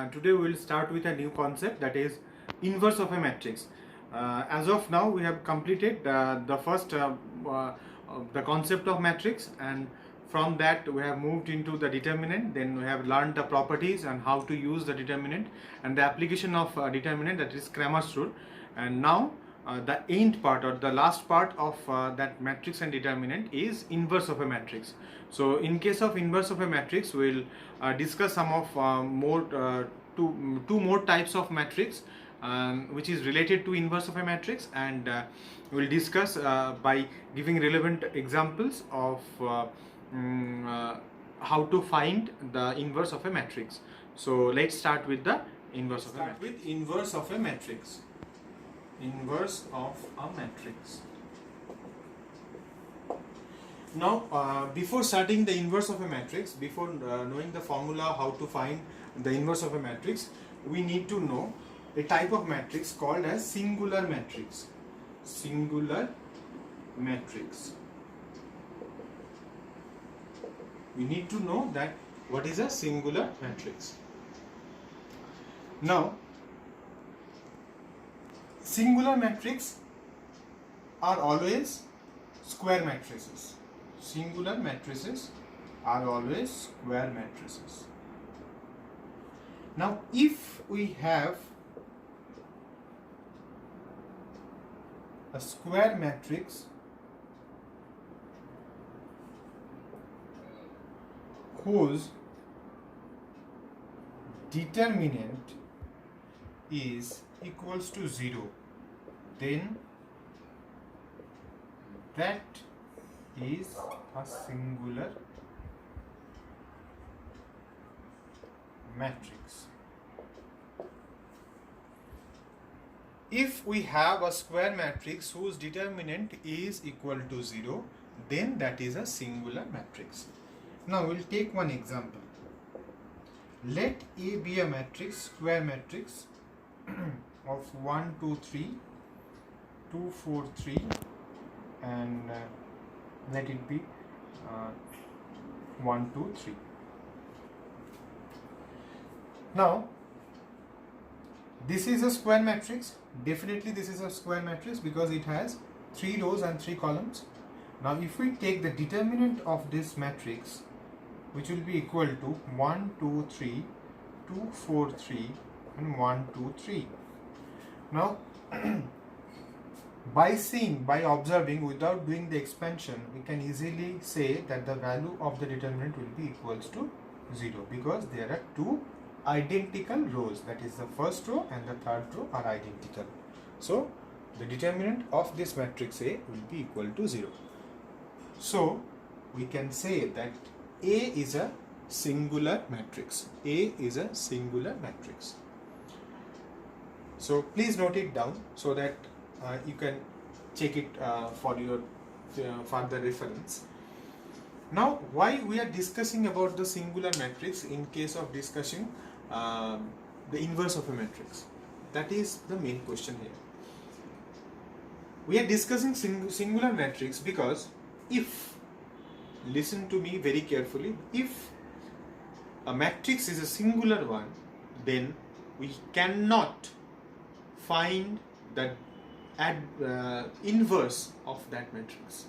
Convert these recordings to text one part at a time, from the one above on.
Today we will start with a new concept, that is inverse of a matrix. As of now we have completed the first the concept of matrix, and from that we have moved into the determinant. Then we have learned the properties and how to use the determinant and the application of determinant, that is Cramer's rule. And now the end part or the last part of that matrix and determinant is inverse of a matrix. So in case of inverse of a matrix, we'll discuss some of two more types of matrix which is related to inverse of a matrix, and we'll discuss by giving relevant examples of how to find the inverse of a matrix. So let's start with the inverse of a matrix. With inverse of a matrix. Inverse of a matrix. Now, before starting the inverse of a matrix, before knowing the formula how to find the inverse of a matrix, we need to know a type of matrix called as singular matrix. Singular matrix. We need to know that what is a singular matrix. Now, singular matrices are always square matrices. Singular matrices are always square matrices. Now, if we have a square matrix whose determinant is equals to 0, then that is a singular matrix. If we have a square matrix whose determinant is equal to 0, then that is a singular matrix. Now we'll take one example. Let A be a matrix, square matrix of 1, 2, 3, 2, 4, 3, and let it be 1, 2, 3. Now, this is a square matrix. Definitely this is a square matrix because it has 3 rows and 3 columns. Now, if we take the determinant of this matrix, which will be equal to 1, 2, 3, 2, 4, 3, and 1, 2, 3. Now, by observing without doing the expansion, we can easily say that the value of the determinant will be equals to 0 because there are 2 identical rows, that is the first row and the third row are identical. So, the determinant of this matrix A will be equal to 0. So, we can say that A is a singular matrix. A is a singular matrix. So please note it down so that you can check it for your further reference. Now, why we are discussing about the singular matrix in case of discussing the inverse of a matrix? That is the main question here. We are discussing singular matrix because if, listen to me very carefully, if a matrix is a singular one, then we cannot find the inverse of that matrix.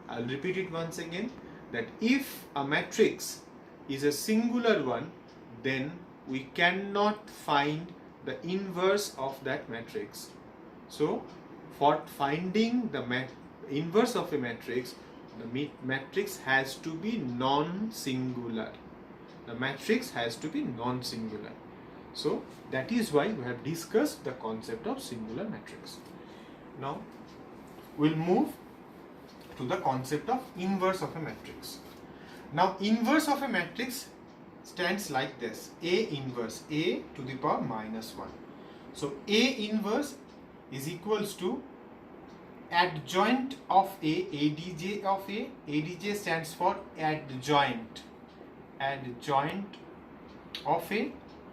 I'll repeat it once again, that if a matrix is a singular one, then we cannot find the inverse of that matrix. So, for finding the inverse of a matrix, the matrix has to be non-singular. The matrix has to be non-singular. So, that is why we have discussed the concept of singular matrix. Now, we'll move to the concept of inverse of a matrix. Now, inverse of a matrix stands like this: A inverse, A to the power minus 1. So, A inverse is equals to adjoint of A, ADJ of A. ADJ stands for adjoint. Adjoint of A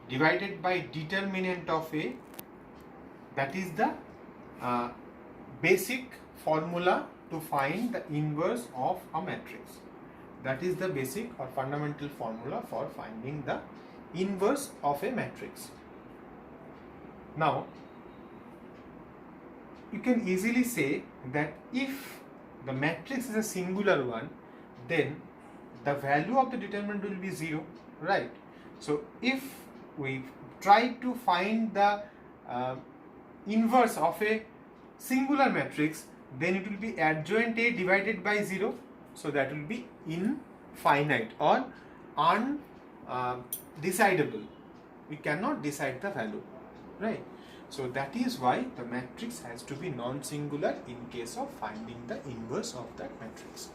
divided by determinant of A. That is the basic formula to find the inverse of a matrix. That is the basic or fundamental formula for finding the inverse of a matrix. Now, you can easily say that if the matrix is a singular one, then the value of the determinant will be 0, right? So if we try to find the inverse of a singular matrix, then it will be adjoint A divided by 0, so that will be infinite or undecidable. We cannot decide the value, right? So that is why the matrix has to be non-singular in case of finding the inverse of that matrix.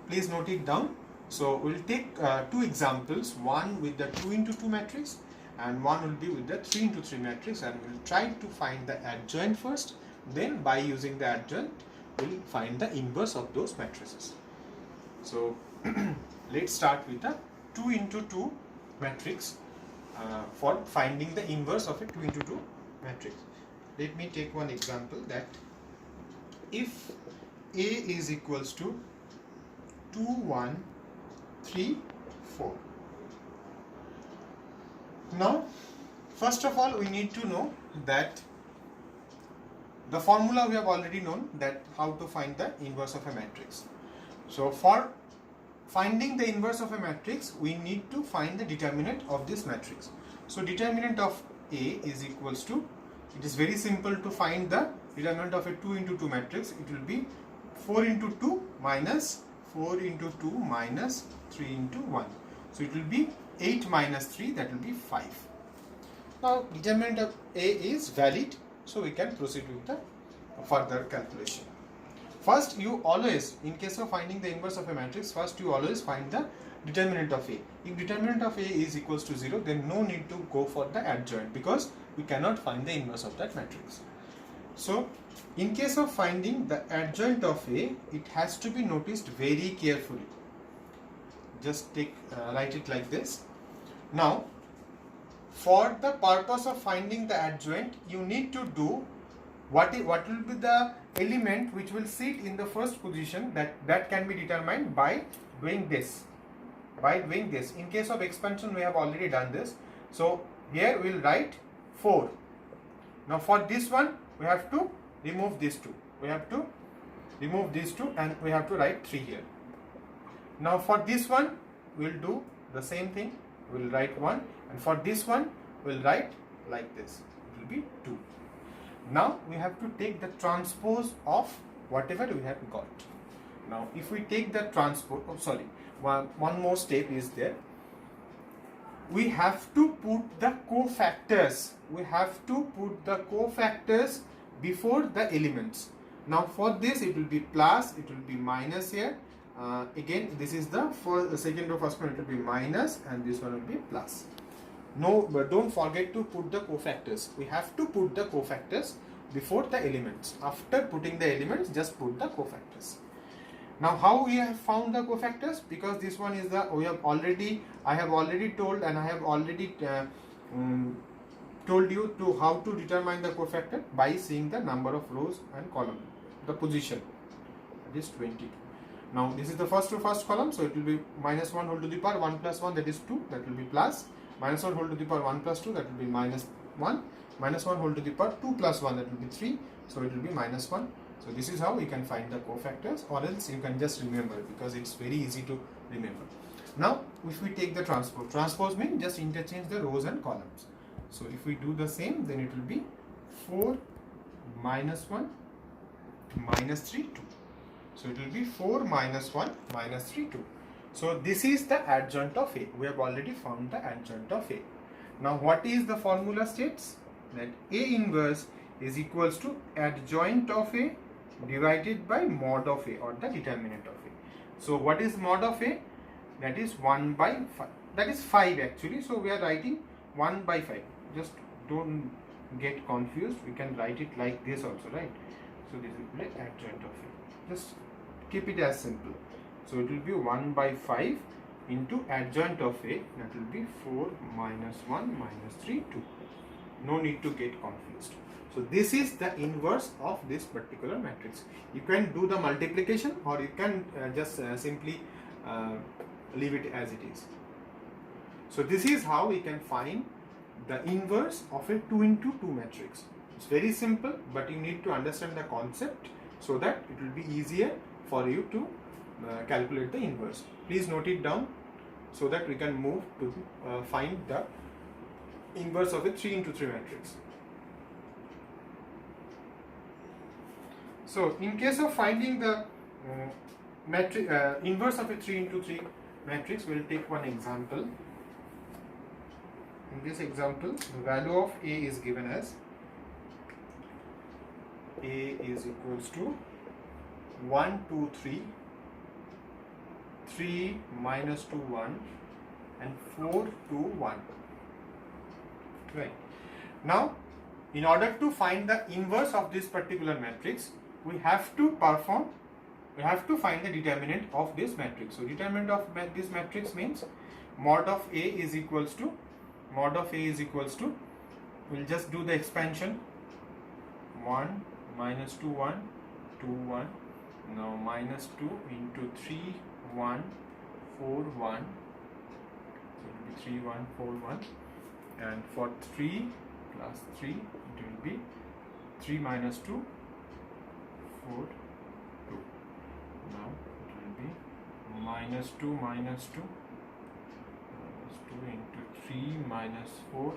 Please note it down. So we'll take two examples, one with the 2 into 2 matrix and one will be with the 3 into 3 matrix, and we'll try to find the adjoint first, then by using the adjoint we'll find the inverse of those matrices. So let's start with the 2 into 2 matrix for finding the inverse of a 2 into 2 matrix. Let me take one example, that if A is equals to 2, 1, 3, 4. Now, first of all, we need to know that the formula we have already known, that how to find the inverse of a matrix. So for finding the inverse of a matrix, we need to find the determinant of this matrix. So determinant of A is equals to, it is very simple to find the determinant of a 2 into 2 matrix. It will be 4 into 2 minus 4 into 2 minus 3 into 1. So it will be 8 minus 3, that will be 5. Now determinant of A is valid, so we can proceed with the further calculation. First, you always, in case of finding the inverse of a matrix, first you always find the determinant of A. If determinant of A is equals to 0, then no need to go for the adjoint, because we cannot find the inverse of that matrix. So in case of finding the adjoint of A, it has to be noticed very carefully. Just write it like this. Now, for the purpose of finding the adjoint, you need to do what will be the element which will sit in the first position, that can be determined by doing this. In case of expansion, we have already done this. So here we will write 4. Now for this one, we have to remove these two. And we have to write 3 here. Now for this one, we will do the same thing. We will write 1, and for this one, we will write like this. It will be 2. Now we have to take the transpose of whatever we have got. Now if we take the transpose, one more step is there. We have to put the cofactors. Before the elements. Now for this, it will be plus, it will be minus here. Again, this is the second row, first one it will be minus, and this one will be plus. No, but don't forget to put the cofactors. We have to put the cofactors before the elements. After putting the elements, just put the cofactors. Now how we have found the cofactors? Because this one is the, I have already told, and I have already told you to how to determine the cofactor by seeing the number of rows and column, the position, that is 22. Now this is the first row, first column, so it will be minus 1 whole to the power 1 plus 1, that is 2, that will be plus, minus 1 whole to the power 1 plus 2, that will be minus 1, minus 1 whole to the power 2 plus 1, that will be 3, so it will be minus 1. So this is how we can find the cofactors, or else you can just remember, because it's very easy to remember. Now if we take the transpose means just interchange the rows and columns. So if we do the same, then it will be 4 minus 1 minus 3, 2. So it will be 4 minus 1 minus 3, 2. So this is the adjoint of A. We have already found the adjoint of A. Now what is the formula states? That A inverse is equals to adjoint of A divided by mod of A, or the determinant of A. So what is mod of A? That is 1 by 5. That is 5 actually. So we are writing 1 by 5. Just don't get confused. We can write it like this also, right? So this will be adjoint of A. Just keep it as simple. So it will be 1 by 5 into adjoint of A, that will be 4 minus 1 minus 3, 2. No need to get confused. So this is the inverse of this particular matrix. You can do the multiplication, or you can just simply leave it as it is. So this is how we can find the inverse of a 2 into 2 matrix. It's very simple, but you need to understand the concept so that it will be easier for you to calculate the inverse. Please note it down so that we can move to find the inverse of a 3 into 3 matrix. So in case of finding the inverse of a 3 into 3 matrix, we will take one example. In this example, the value of A is given as A is equals to 1, 2, 3, 3 minus 2, 1 and 4, 2, 1. Right. Now, in order to find the inverse of this particular matrix, we have to find the determinant of this matrix. So determinant of this matrix means mod of A is equals to, we'll just do the expansion, 1 minus 2, 1, 2, 1, now minus 2 into 3, 1, 4, 1, so it will be 3, 1, 4, 1, and for 3 plus 3 it will be 3 minus 2, 4, 2. Now it will be minus 2 minus 2 into 3 minus 4.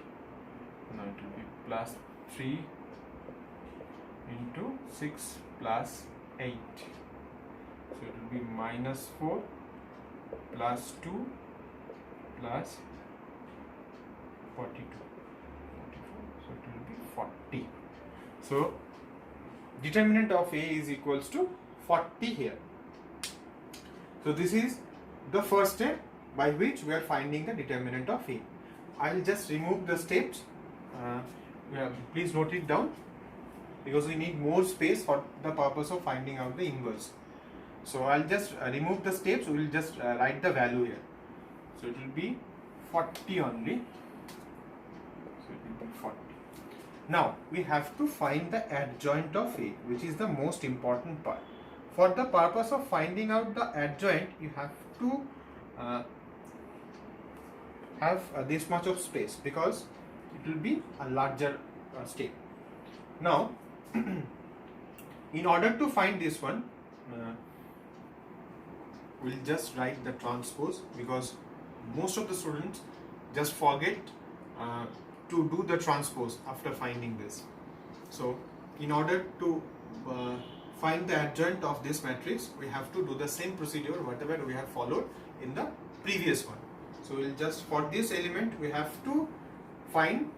Now it will be plus 3 into 6 plus 8. So it will be minus 4 plus 2 plus 42. So it will be 40. So determinant of A is equals to 40 here. So this is the first step by which we are finding the determinant of A. I will just remove the steps. Please note it down because we need more space for the purpose of finding out the inverse. So I'll just remove the steps. We will just write the value here. So it will be 40 only. So it will be 40. Now we have to find the adjoint of A, which is the most important part. For the purpose of finding out the adjoint, you have to have this much of space because it will be a larger step. Now in order to find this one, we'll just write the transpose because most of the students just forget to do the transpose after finding this. So in order to find the adjoint of this matrix, we have to do the same procedure whatever we have followed in the previous one. So we'll just, for this element we have to find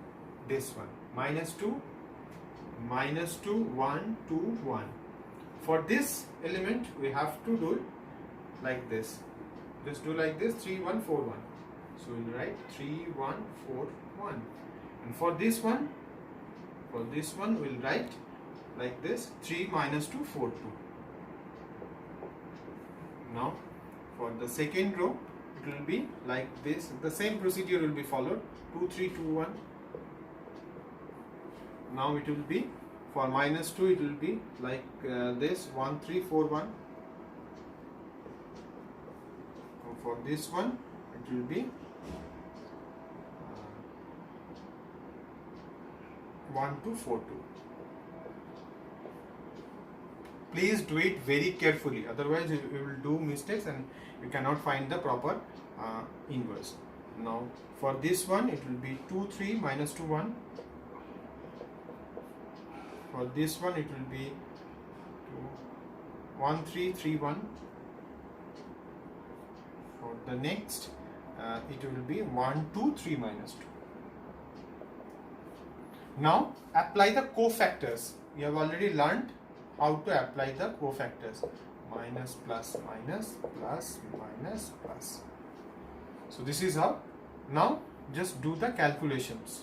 this one, minus 2, 1, 2, 1. For this element we have to do it like this. Just do like this, 3, 1, 4, 1. So we'll write 3, 1, 4, 1. And for this one we'll write like this, 3 minus 2, 4, 2. Now for the second row it will be like this. The same procedure will be followed, 2, 3, 2, 1. Now it will be, for minus 2 it will be like this, 1, 3, 4, 1. For this one it will be 1, 2, 4, 2. Please do it very carefully, otherwise you will do mistakes and you cannot find the proper inverse. Now for this one it will be 2, 3, minus 2, 1. For this one it will be 1, 3, 3, 1. For the next it will be 1, 2, 3, minus 2. Now apply the cofactors. We have already learned how to apply the cofactors, minus, plus, minus, plus, minus, plus. So this is how. Now just do the calculations.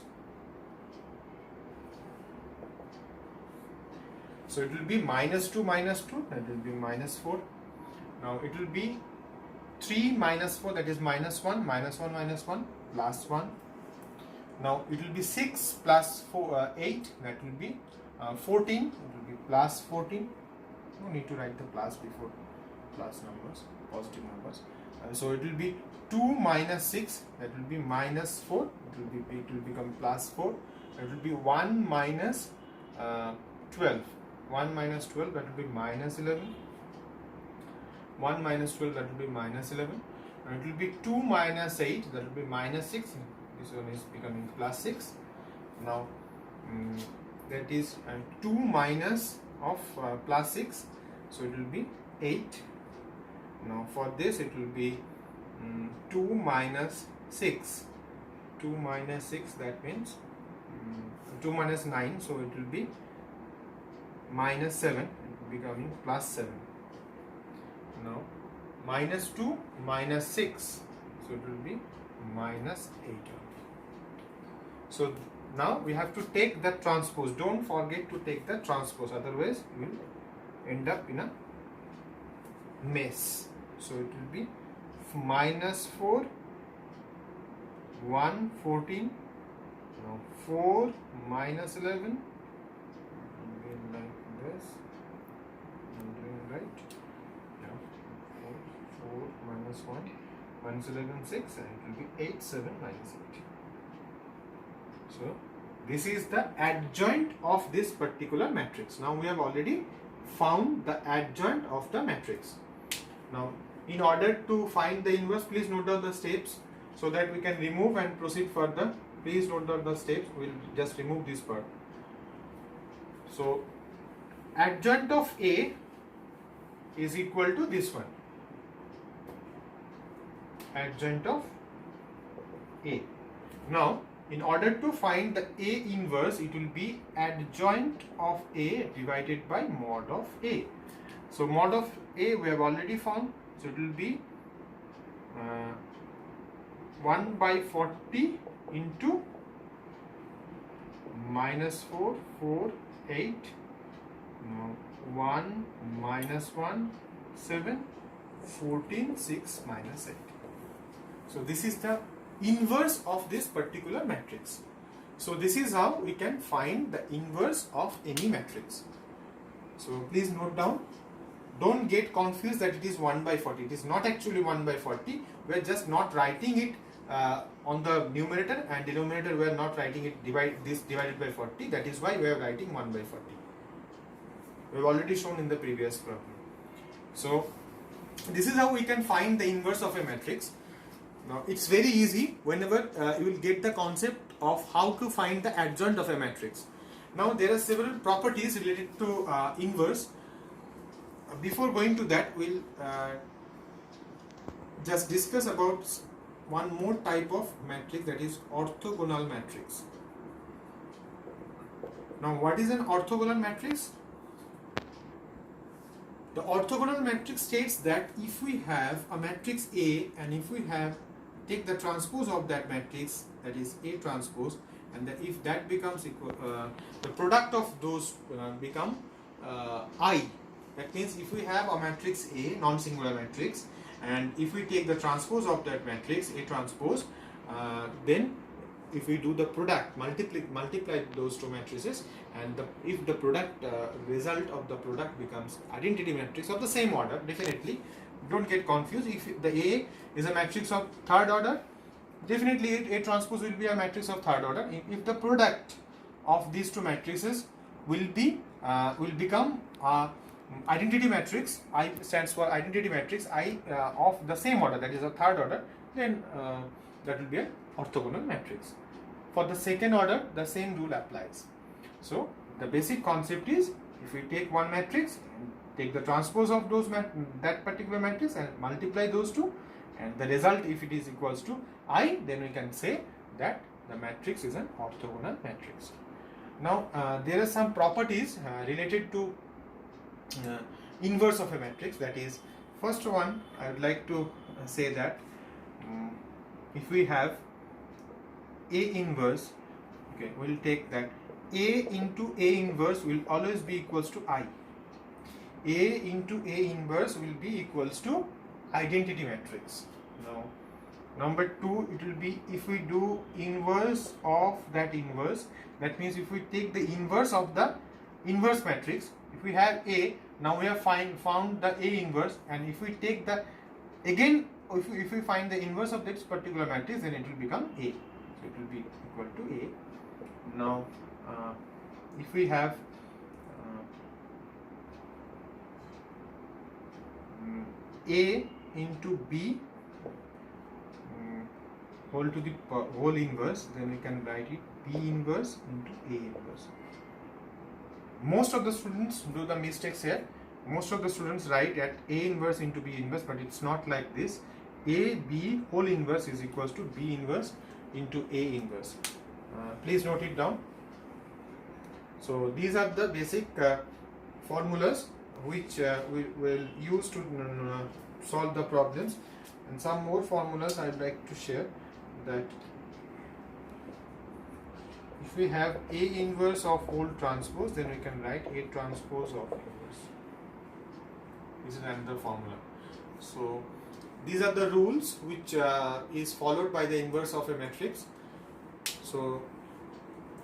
So it will be minus 2 minus 2, that will be minus 4. Now it will be 3 minus 4, that is minus 1, minus 1 minus 1, plus 1. Now it will be 6 plus 4, 8, that will be 14, it will be plus 14. No need to write the plus before plus numbers, positive numbers. So it will be 2 minus 6, that will be minus 4, it will become plus 4. It will be 1 minus 12, 1 minus 12, that will be minus 11. 1 minus 12, that will be minus 11. And it will be 2 minus 8, that will be minus 6. This one is becoming plus 6. Now that is 2 minus of plus 6, so it will be 8. Now for this it will be 2 minus 6. 2 minus 6, that means 2 minus 9, so it will be minus 7, it will be becoming plus 7. Now minus 2 minus 6, so it will be minus 8. So now we have to take the transpose. Don't forget to take the transpose, otherwise you will end up in a mess. So it will be minus 4, 1, 14. Now 4 minus 11. Like this. I'm doing right. Yeah. 4 minus 1. 1 is 11, 6, and it will be 8, 7 minus 8. So this is the adjoint of this particular matrix. Now we have already found the adjoint of the matrix. Now in order to find the inverse, please note down the steps so that we can remove and proceed further. Please note down the steps. We will just remove this part. So adjoint of A is equal to this one. Adjoint of A. Now in order to find the A inverse, it will be adjoint of A divided by mod of A. So mod of A we have already found. So it will be 1 by 40 into minus 4, 4, 8. Now 1 minus 1, 7, 14, 6 minus 8. So this is the inverse of this particular matrix. So this is how we can find the inverse of any matrix. So please note down. Don't get confused that it is 1 by 40. It is not actually 1 by 40. We are just not writing it on the numerator, and denominator we are not writing it divided by 40. That is why we are writing 1 by 40. We have already shown in the previous problem. So this is how we can find the inverse of a matrix. Now it's very easy whenever you will get the concept of how to find the adjoint of a matrix. Now there are several properties related to inverse. Before going to that, we'll just discuss about one more type of matrix, that is orthogonal matrix. Now what is an orthogonal matrix? The orthogonal matrix states that if we have a matrix A and if we take the transpose of that matrix, that is A transpose, and if that becomes equal, the product of those become I. That means if we have a matrix A, non-singular matrix, and if we take the transpose of that matrix A transpose, then if we do the product, multiply those two matrices, and if the product result of the product becomes identity matrix of the same order, definitely don't get confused. If the A is a matrix of third order, definitely A transpose will be a matrix of third order. If the product of these two matrices will become identity matrix, I stands for identity matrix, I of the same order, that is a third order, then that will be an orthogonal matrix. For the second order, the same rule applies. So the basic concept is, if we take one matrix and take the transpose of that particular matrix and multiply those two, and the result, if it is equals to I, then we can say that the matrix is an orthogonal matrix. Now there are some properties related to inverse of a matrix. That is, first one, I would like to say that if we have A inverse, okay, we will take that A into A inverse will always be equals to I. A into A inverse will be equals to identity matrix. Now number two, it will be, if we do inverse of that inverse, that means if we take the inverse of the inverse matrix, if we have A, now we have found the A inverse, and if we take the again if we find the inverse of this particular matrix, then it will become A. So it will be equal to A. Now, if we have A into B whole to the whole inverse, then we can write it B inverse into A inverse. Most of the students do the mistakes here. Most of the students write at A inverse into B inverse, but it's not like this. A B whole inverse is equals to B inverse into A inverse. Please note it down. So these are the basic formulas which we will use to solve the problems, and some more formulas I'd like to share. That if we have A inverse of whole transpose, then we can write A transpose of inverse. This is another formula. So these are the rules which is followed by the inverse of a matrix. So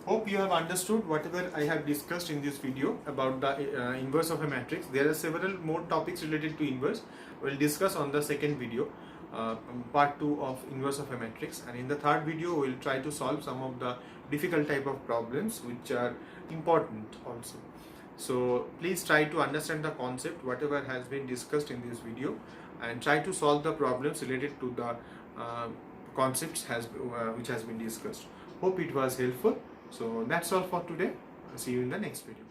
hope you have understood whatever I have discussed in this video about the inverse of a matrix. There are several more topics related to inverse. We'll discuss on the second video, part 2 of inverse of a matrix, and in the third video we'll try to solve some of the difficult type of problems which are important also. So please try to understand the concept whatever has been discussed in this video, and try to solve the problems related to the concepts which has been discussed. Hope it was helpful. So that's all for today. See you in the next video.